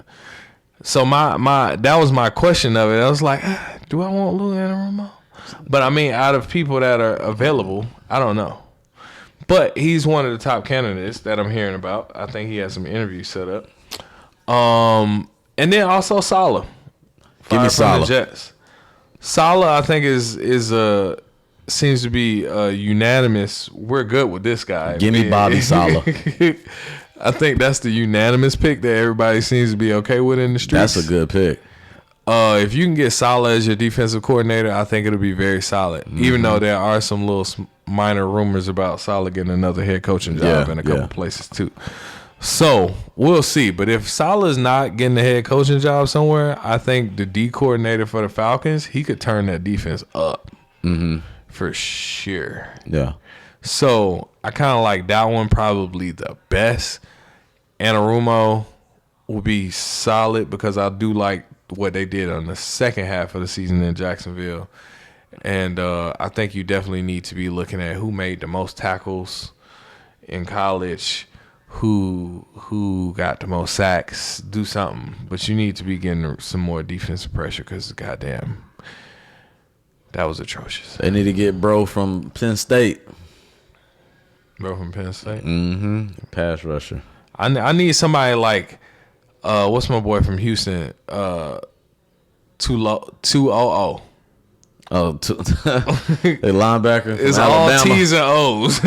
So that was my question of it. I was like, do I want Lou Anarumo? But I mean, out of people that are available, I don't know. But he's one of the top candidates that I'm hearing about. I think he has some interviews set up. And then also Saleh. Give me Saleh. The Jets. Saleh, I think seems to be unanimous. We're good with this guy. Give me Bobby Saleh. I think that's the unanimous pick that everybody seems to be okay with in the streets. That's a good pick. If you can get Saleh as your defensive coordinator, I think it'll be very solid. Even though there are some little minor rumors about Saleh getting another head coaching job in a couple places too. So we'll see. But if Saleh's not getting a head coaching job somewhere, I think the D coordinator for the Falcons, he could turn that defense up for sure. Yeah. So I kind of like that one probably the best. Anarumo will be solid because I do like what they did on the second half of the season in Jacksonville. And I think you definitely need to be looking at who made the most tackles in college, who got the most sacks, do something. But you need to be getting some more defensive pressure because, goddamn, that was atrocious. They need to get bro from Penn State. Bro from Penn State? Pass rusher. I need somebody like, what's my boy from Houston? 200. Oh, a linebacker. It's Alabama. all T's and O's.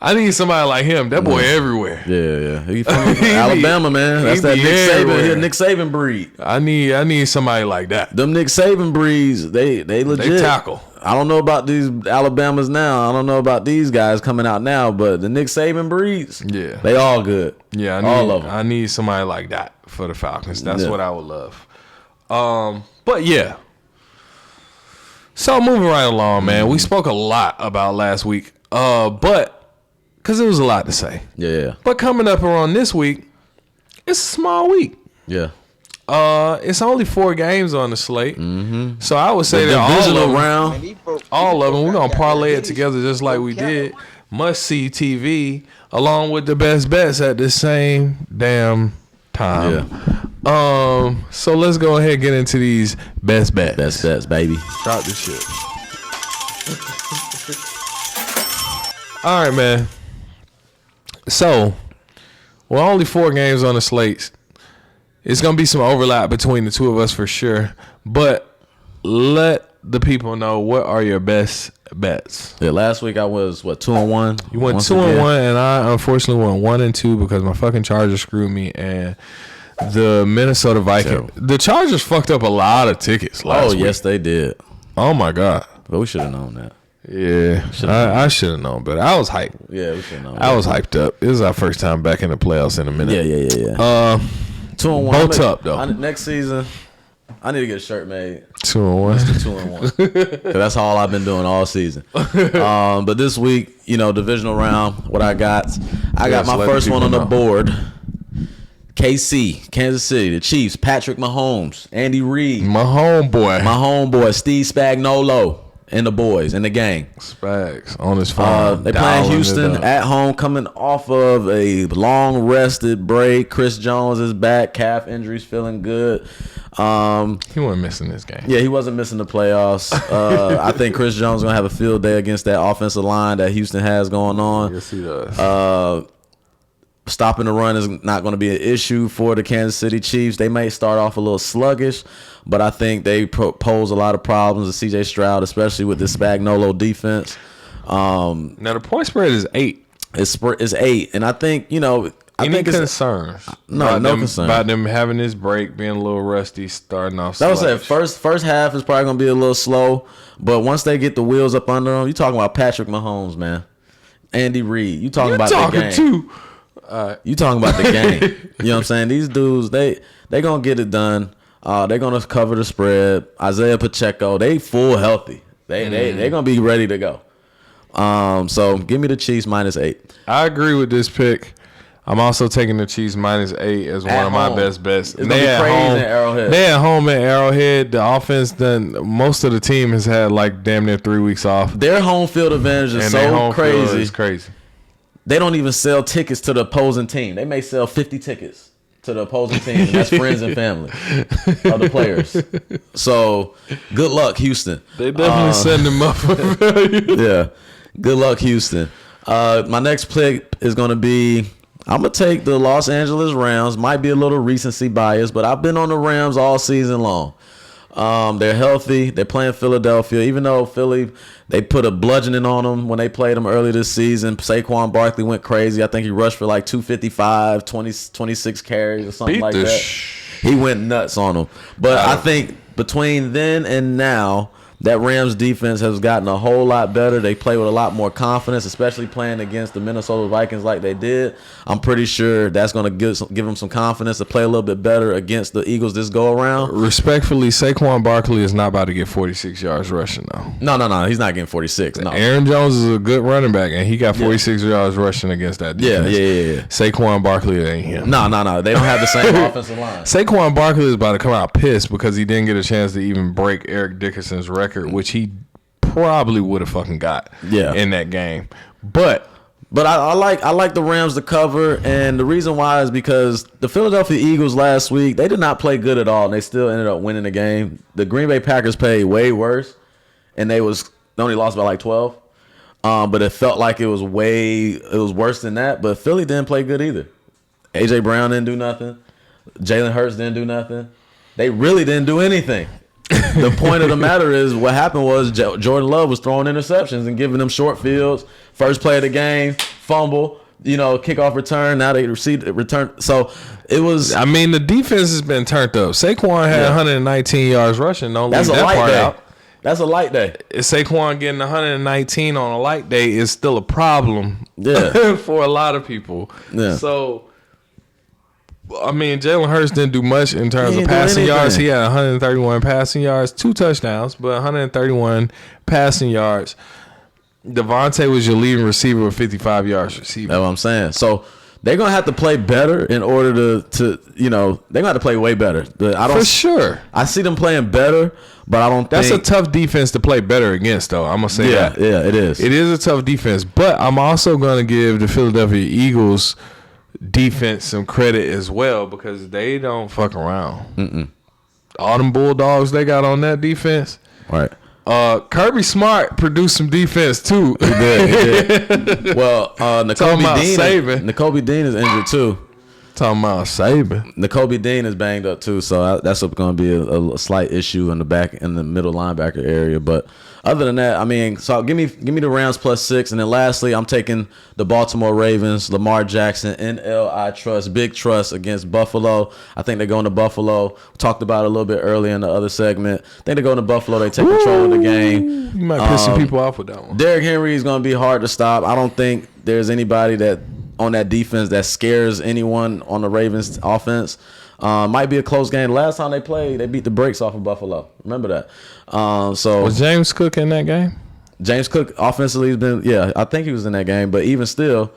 I need somebody like him. That boy everywhere. Yeah. He from Alabama, man. That's that Nick Saban. He a Nick Saban breed. I need somebody like that. Them Nick Saban breeds, they legit. They tackle. I don't know about these Alabamas now. I don't know about these guys coming out now, but the Nick Saban breeds, they all good. Yeah, all of them. I need somebody like that for the Falcons. That's what I would love. But yeah. So moving right along, man. We spoke a lot about last week, but because it was a lot to say. Yeah. But coming up around this week, it's a small week. Yeah. It's only 4 games on the slate. So I would say that Divisional Round, all of them, we're gonna parlay it together just like we did MustSeeTV along with the best bets at the same damn time. So let's go ahead and get into these best bets. Best bets, baby. Drop this shit. All right, man. So, we're only 4 games on the slates. It's going to be some overlap between the two of us for sure. But let the people know, what are your best bets? Yeah, last week I was, 2-1? You went 2-1, and I unfortunately went 1-2 because my fucking Chargers screwed me, and the Minnesota Vikings. The Chargers fucked up a lot of tickets last week. Yes, they did. Oh, my God. But we should have known that. Yeah, I should have known better. I was hyped. Yeah, we should have known. I was hyped up. This is our first time back in the playoffs in a minute. Yeah. 2-1. Both up though. Next season, I need to get a shirt made. 2-1. 2-1. That's all I've been doing all season. But this week, Divisional Round. What I got my first one on the board. KC, Kansas City, the Chiefs, Patrick Mahomes, Andy Reid. My homeboy, Steve Spagnuolo. and the boys and the gang. Spags on his phone. They playing Houston at home, coming off of a long rested break. Chris Jones is back. Calf injuries feeling good. He wasn't missing this game. Yeah, he wasn't missing the playoffs. I think Chris Jones is going to have a field day against that offensive line that Houston has going on. Yes, he does. Stopping the run is not going to be an issue for the Kansas City Chiefs. They may start off a little sluggish, but I think they pose a lot of problems to C.J. Stroud, especially with this Spagnuolo defense. Now, the point spread is 8. It's 8, and I think, I Any think it's concerns? No concern about them having this break, being a little rusty, starting off. That was it. First half is probably gonna be a little slow, but once they get the wheels up under them, you talking about Patrick Mahomes, man, Andy Reid. You talking about the game? Too. You talking about the game? You know what I'm saying? These dudes, they gonna get it done. They're gonna cover the spread. Isaiah Pacheco, they full healthy. They gonna be ready to go. So give me the Chiefs -8. I agree with this pick. I'm also taking the Chiefs -8 as one of my best bets. It's gonna be crazy in Arrowhead. They at home at Arrowhead. The offense most of the team has had like damn near 3 weeks off. Their home field advantage is and their so home crazy. field is crazy. They don't even sell tickets to the opposing team. They may sell 50 tickets to the opposing team, and that's friends and family of the players. So good luck, Houston. They definitely send them up for failure. Yeah. Good luck, Houston. My next pick is going to be, I'm going to take the Los Angeles Rams. Might be a little recency bias, but I've been on the Rams all season long. They're healthy. They're playing Philadelphia. Even though Philly, they put a bludgeoning on them when they played them early this season. Saquon Barkley went crazy. I think he rushed for like 255, 26 carries or something like that. He went nuts on them. But I think between then and now, that Rams defense has gotten a whole lot better. They play with a lot more confidence, especially playing against the Minnesota Vikings like they did. I'm pretty sure that's going to give them some confidence to play a little bit better against the Eagles this go around. Respectfully, Saquon Barkley is not about to get 46 yards rushing, though. No. He's not getting 46. No. Aaron Jones is a good running back, and he got 46 yards rushing against that defense. Yeah. Saquon Barkley ain't him. No. They don't have the same offensive line. Saquon Barkley is about to come out pissed because he didn't get a chance to even break Eric Dickerson's record, which he probably would have fucking got in that game. But I like the Rams to cover, and the reason why is because the Philadelphia Eagles last week, they did not play good at all, and they still ended up winning the game. The Green Bay Packers played way worse, and they only lost by like 12. But it felt like it was worse than that. But Philly didn't play good either. AJ Brown didn't do nothing. Jalen Hurts didn't do nothing. They really didn't do anything. The point of the matter is what happened was Jordan Love was throwing interceptions and giving them short fields. First play of the game, fumble, kickoff return. Now they received a return. So it was. I mean, the defense has been turned up. Saquon had 119 yards rushing. Don't leave That's that part out. That's a light day. Saquon getting 119 on a light day is still a problem for a lot of people. Yeah. So, I mean, Jalen Hurts didn't do much in terms of passing yards. He had 131 passing yards, 2 touchdowns, but 131 passing yards. Devontae was your leading receiver with 55 yards receiving. That's what I'm saying. So they're gonna have to play better in order to they're gonna have to play way better. For sure. I see them playing better, but I don't think that's a tough defense to play better against, though. I'm gonna say that. Yeah, it is. It is a tough defense, but I'm also gonna give the Philadelphia Eagles defense some credit as well because they don't fuck around. All them Bulldogs they got on that defense. Right. Kirby Smart produced some defense too. He did. Well, Nakobe Dean is injured too. Talking about Saban. Nakobe Dean is banged up too, so that's going to be a slight issue in the middle linebacker area. But other than that, I mean, so give me the Rams +6, and then lastly, I'm taking the Baltimore Ravens, Lamar Jackson, NL trust, big trust against Buffalo. I think they're going to Buffalo. We talked about it a little bit earlier in the other segment. I think they're going to Buffalo. They take control of the game. You might piss some people off with that one. Derrick Henry is going to be hard to stop. I don't think there's anybody that on that defense that scares anyone on the Ravens offense. Might be a close game. Last time they played, they beat the brakes off of Buffalo. Remember that. So was James Cook in that game? James Cook offensively has been, I think he was in that game. But even still,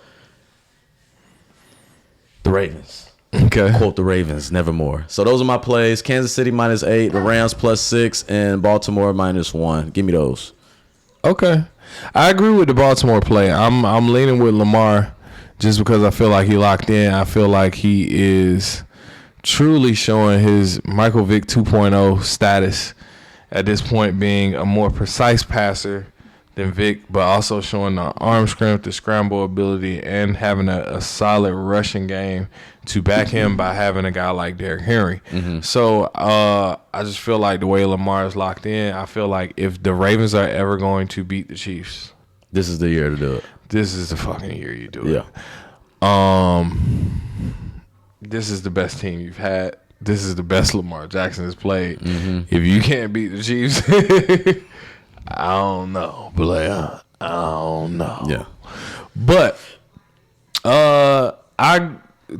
the Ravens. Okay. Quote the Ravens, nevermore. So those are my plays. Kansas City -8, the Rams +6, and Baltimore -1. Give me those. Okay. I agree with the Baltimore play. I'm leaning with Lamar just because I feel like he locked in. I feel like he is truly showing his Michael Vick 2.0 status at this point, being a more precise passer than Vick, but also showing the arm strength, the scramble ability, and having a solid rushing game to back him by having a guy like Derrick Henry. So I just feel like the way Lamar is locked in, I feel like if the Ravens are ever going to beat the Chiefs, this is the year to do it. this is the fucking year you do it. Yeah. This is the best team you've had. This is the best Lamar Jackson has played. If you can't beat the Chiefs, I don't know, Blair. I don't know. Yeah. But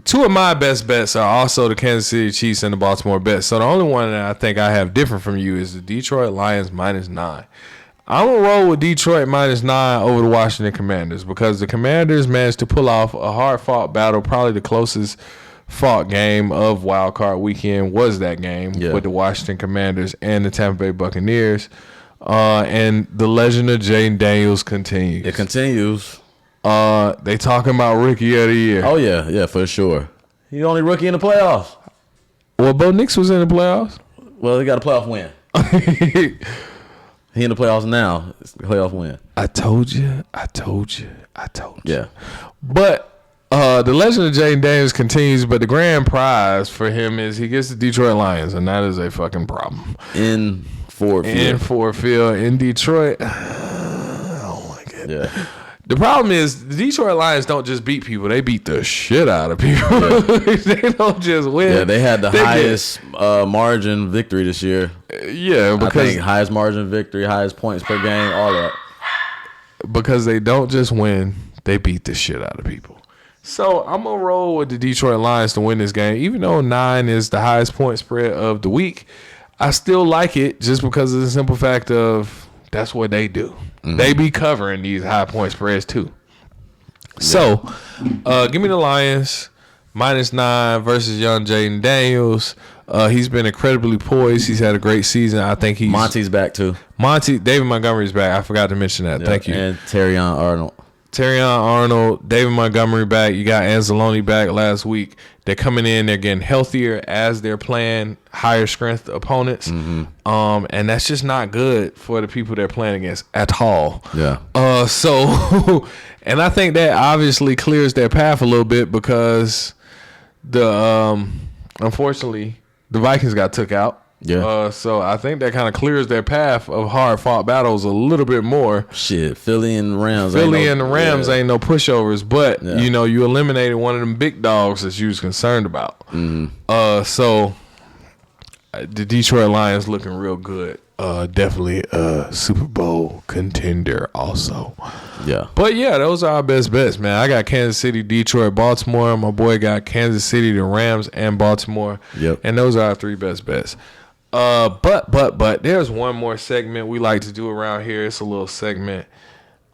two of my best bets are also the Kansas City Chiefs and the Baltimore bets. So the only one that I think I have different from you is the Detroit Lions -9. I'm going to roll with Detroit -9 over the Washington Commanders because the Commanders managed to pull off a hard-fought battle. Probably the closest fought game of Wild Card Weekend was that game with the Washington Commanders and the Tampa Bay Buccaneers. And the legend of Jaden Daniels continues. It continues. They talking about rookie of the year. Oh, yeah, for sure. He's the only rookie in the playoffs. Well, Bo Nix was in the playoffs. Well, he got a playoff win. He in the playoffs now. It's a playoff win. I told you. Yeah. But the legend of Jaden Daniels continues, but the grand prize for him is he gets the Detroit Lions, and that is a fucking problem. In Ford Field. In Detroit. I don't like it. Yeah. The problem is the Detroit Lions don't just beat people; they beat the shit out of people. They don't just win. Yeah, they had the highest margin victory this year. Yeah, because I think highest margin victory, highest points per game, all that. Because they don't just win; they beat the shit out of people. So I'm gonna roll with the Detroit Lions to win this game, even though 9 is the highest point spread of the week. I still like it just because of the simple fact of that's what they do. They be covering these high point spreads too. So, give me the Lions -9 versus young Jaden Daniels. He's been incredibly poised. He's had a great season. I think Monty's back too. David Montgomery's back. I forgot to mention that. Thank you. And Terrion Arnold, David Montgomery back. You got Anzalone back last week. They're coming in. They're getting healthier as they're playing higher strength opponents. And that's just not good for the people they're playing against at all. Yeah. So, and I think that obviously clears their path a little bit because unfortunately, the Vikings got took out. Yeah. So I think that kind of clears their path of hard-fought battles a little bit more. Shit, Philly and the Rams ain't no pushovers, but you eliminated one of them big dogs that you was concerned about. So the Detroit Lions looking real good. Definitely a Super Bowl contender also. Yeah. But yeah, those are our best bets, man. I got Kansas City, Detroit, Baltimore. My boy got Kansas City, the Rams, and Baltimore. Yep. And those are our 3 best bets. But there's one more segment we like to do around here. It's a little segment.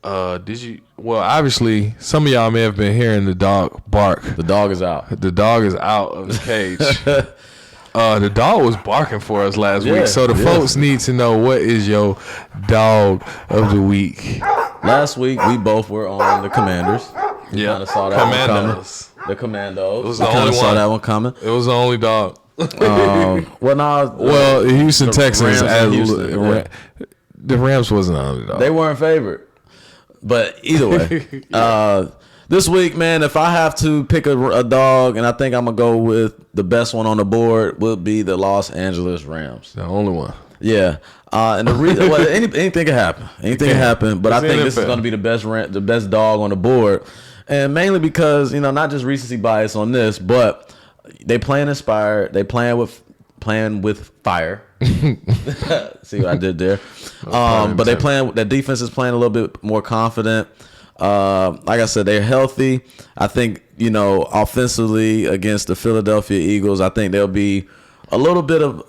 Obviously some of y'all may have been hearing the dog bark. The dog is out. The dog is out of the cage. The dog was barking for us last week. So the folks need to know, what is your dog of the week? Last week we both were on the Commanders. Yeah. Kind of saw that Commandos. one coming. The Commandos. It was the only saw one. that one coming. It was the only dog. Houston Texans. The Rams wasn't the underdog. They weren't favored. But either way, this week, man, if I have to pick a dog, and I think I'm going to go with the best one on the board, will be the Los Angeles Rams. The only one. Yeah. And the reason, anything can happen. Anything can happen. But I think this is going to be the best dog on the board. And mainly because, not just recency bias on this, but they playing inspired. They playing with fire. See what I did there? But their defense is playing a little bit more confident. Like I said, they're healthy. I think, offensively against the Philadelphia Eagles, I think there'll be a little bit of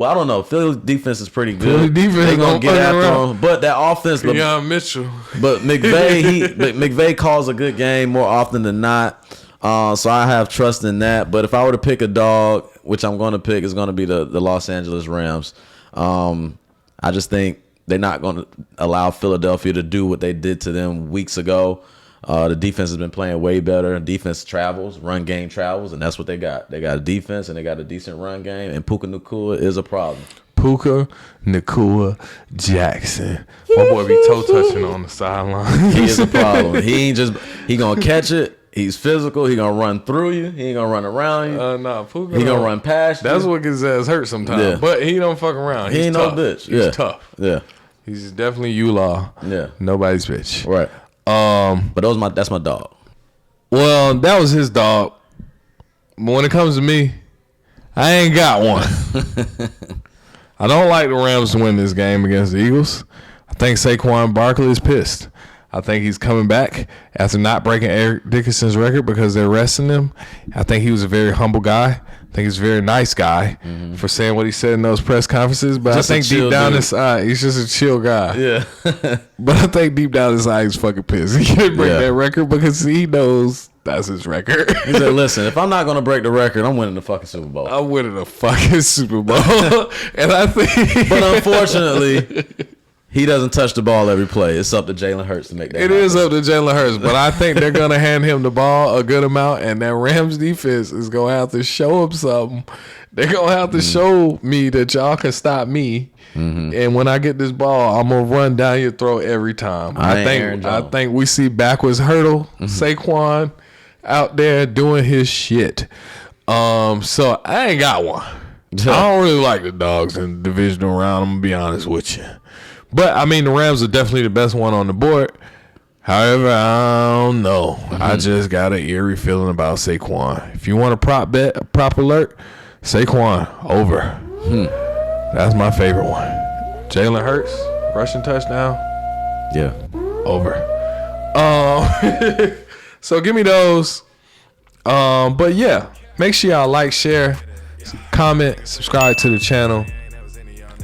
I don't know. Philly defense is pretty good. Philly defense they're gonna get after them, but that offense. Mitchell. But McVay calls a good game more often than not. So I have trust in that. But if I were to pick a dog, which I'm going to pick, is going to be the Los Angeles Rams. I just think They're not going to allow Philadelphia to do what they did to them weeks ago. The defense has been playing way better. Defense travels, run game travels, and that's what they got. They got a defense and they got a decent run game, and Puka Nacua is a problem. Puka Nacua Jackson. My boy be toe touching on the sideline. He is a problem. He gonna catch it. He's physical. He gonna run through you. He ain't gonna run around you. Nah, Puka. He gonna run past you. That's what gets his ass hurt sometimes. Yeah. But he don't fuck around. He He's ain't tough. no bitch. He's tough. Yeah. He's definitely U-Law. Yeah. Nobody's bitch. Right. But that's my dog. Well, that was his dog. But when it comes to me, I ain't got one. I don't like the Rams to win this game against the Eagles. I think Saquon Barkley is pissed. I think he's coming back after not breaking Eric Dickerson's record because they're resting him. I think he was a very humble guy. I think he's a very nice guy for saying what he said in those press conferences. But Just I think deep down dude. inside, he's just a chill guy. Yeah. But I think deep down inside, he's fucking pissed. He didn't break Yeah. that record because he knows that's his record. He said, "Listen, if I'm not gonna break the record, I'm winning the fucking Super Bowl." I'm winning a fucking Super Bowl. And I think... But unfortunately, he doesn't touch the ball every play. It's up to Jalen Hurts to make that It happen. is up to Jalen Hurts, but I think they're going to hand him the ball a good amount, and that Rams defense is going to have to show him something. They're going to have to show me that y'all can stop me. And when I get this ball, I'm going to run down your throat every time. I think we see backwards hurdle Saquon out there doing his shit. So I ain't got one. I don't really like the Dogs in the divisional round. I'm going to be honest with you. But, I mean, the Rams are definitely the best one on the board. However, I don't know. I just got an eerie feeling about Saquon. If you want a prop bet, a prop alert, Saquon, over. That's my favorite one. Jalen Hurts, rushing touchdown, Yeah. over. So give me those. But, yeah, make sure y'all like, share, comment, subscribe to the channel.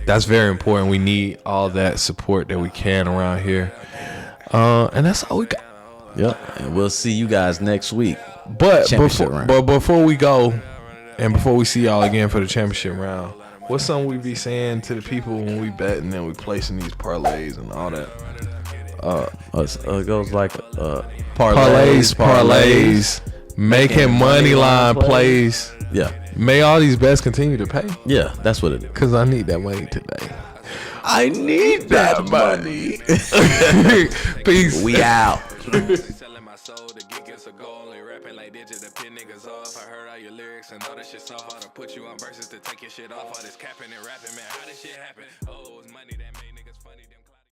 That's very important. We need all that support that we can around here. And that's all we got. Yep. And we'll see you guys next week. But Championship round. before we go, and before we see y'all again for the championship round, what's something we be saying to the people when we bet and then we placing these parlays and all that? It goes like Parlays, making money line plays. Yeah. May all these bets continue to pay, Yeah, that's what it is. because I need that money today. I need that money. Peace. We out. Selling my soul, the gig is a goal. They rapping like digits to pin niggas off. I heard all your lyrics and all this shit soft. How to put you on verses to take your shit off. All this capping and rapping, man, how this shit happen? Oh, it was money that made niggas funny.